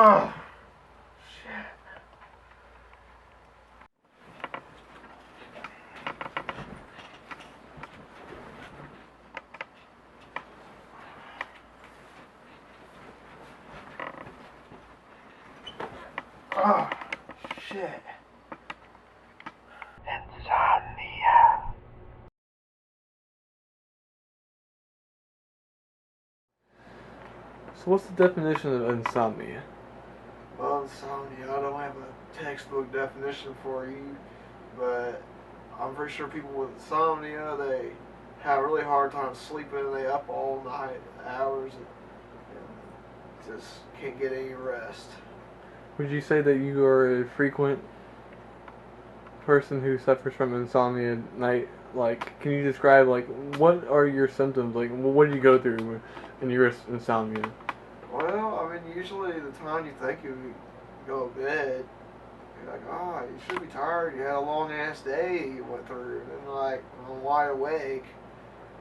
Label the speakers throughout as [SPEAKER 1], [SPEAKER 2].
[SPEAKER 1] Oh, shit. Oh, shit. Insomnia.
[SPEAKER 2] So what's the definition of insomnia?
[SPEAKER 1] Well, insomnia, I don't have a textbook definition for you, but I'm pretty sure people with insomnia, they have a really hard time sleeping. They up all night, hours, and just can't get any rest.
[SPEAKER 2] Would you say that you are a frequent person who suffers from insomnia at night? Like, can you describe, like, what are your symptoms? Like, what do you go through in your insomnia?
[SPEAKER 1] Well, I mean, usually the time you think you go to bed, you're like, oh, you should be tired. You had a long ass day you went through, and then like I'm wide awake,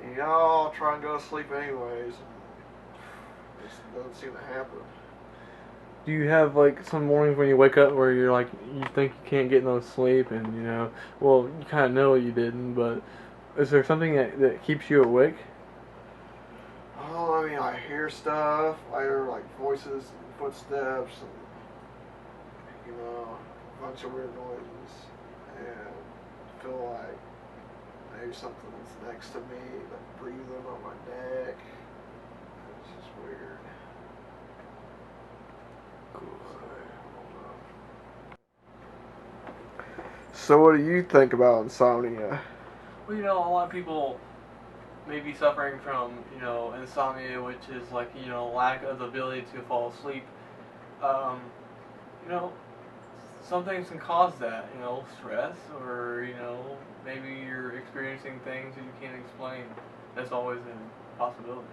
[SPEAKER 1] and I'll try and go to sleep anyways. And it just doesn't seem to happen.
[SPEAKER 2] Do you have, like, some mornings when you wake up where you're like, you think you can't get no sleep, and, you know, well, you kind of know you didn't, but is there something that keeps you awake?
[SPEAKER 1] Oh, I mean, I hear stuff. I hear like voices and footsteps, and a bunch of weird noises, and feel like maybe something's next to me, like breathing on my neck. It's just weird. So what do you think about insomnia?
[SPEAKER 2] Well, you know, a lot of people may be suffering from, you know, insomnia, which is like, you know, lack of the ability to fall asleep. Um, you know, some things can cause that, you know, stress, or, you know, maybe you're experiencing things that you can't explain. That's always a possibility.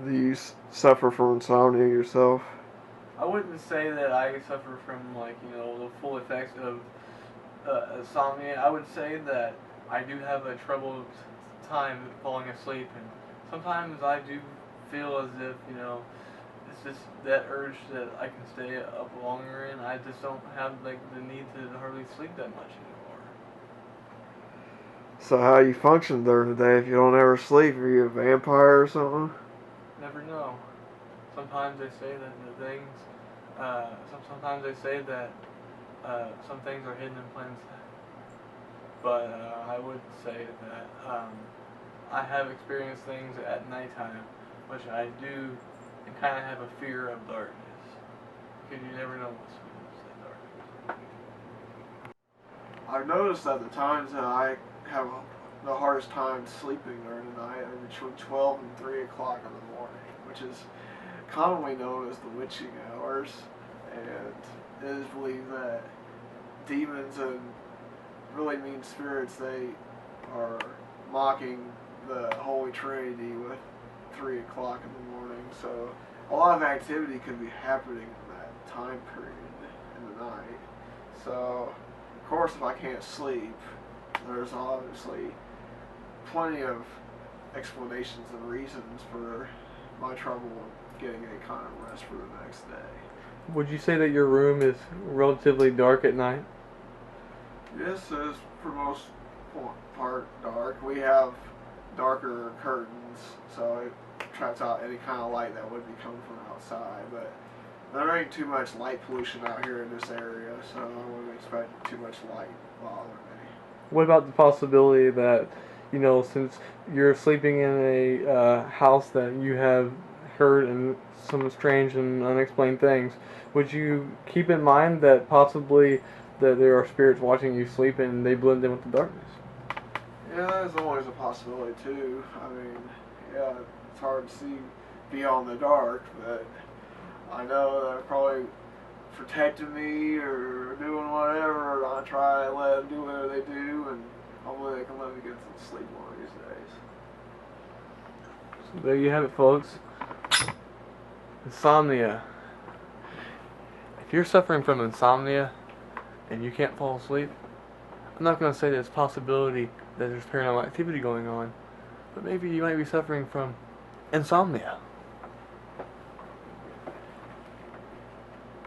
[SPEAKER 1] Do you suffer from insomnia yourself?
[SPEAKER 2] I wouldn't say that I suffer from, like, you know, the full effects of insomnia. I would say that I do have a troubled time falling asleep, and sometimes I do feel as if, you know, it's just that urge that I can stay up longer, and I just don't have like the need to hardly sleep that much anymore.
[SPEAKER 1] So how you function during the day if you don't ever sleep? Are you a vampire or something?
[SPEAKER 2] Never know. Sometimes they say that the things, sometimes they say that some things are hidden in plain sight. But I would say that I have experienced things at nighttime, which I do, and kind of have a fear of darkness. Because you never know what's in darkness.
[SPEAKER 1] I've noticed that the times that I have the hardest time sleeping during the night are between 12 and 3 o'clock in the morning, which is commonly known as the witching hours. And it is believed that demons and really mean spirits, they are mocking the Holy Trinity with 3 o'clock in the morning. So a lot of activity could be happening in that time period in the night. So, of course, if I can't sleep, there's obviously plenty of explanations and reasons for my trouble getting any kind of rest for the next day.
[SPEAKER 2] Would you say that your room is relatively dark at night?
[SPEAKER 1] Yes, it is for most part dark. We have darker curtains, so it traps out any kind of light that would be coming from outside. But there ain't too much light pollution out here in this area, so I wouldn't expect too much light bothering me.
[SPEAKER 2] What about the possibility that, you know, since you're sleeping in a house that you have heard and some strange and unexplained things, would you keep in mind that possibly that there are spirits watching you sleep and they blend in with the darkness?
[SPEAKER 1] Yeah, there's always a possibility too. I mean, yeah, it's hard to see beyond the dark, but I know they're probably protecting me or doing whatever. I try to let them do whatever they do, and hopefully they can let me get some sleep one of these days.
[SPEAKER 2] So there you have it, folks. Insomnia. If you're suffering from insomnia and you can't fall asleep, I'm not going to say that it's a possibility that there's paranormal activity going on, but maybe you might be suffering from insomnia.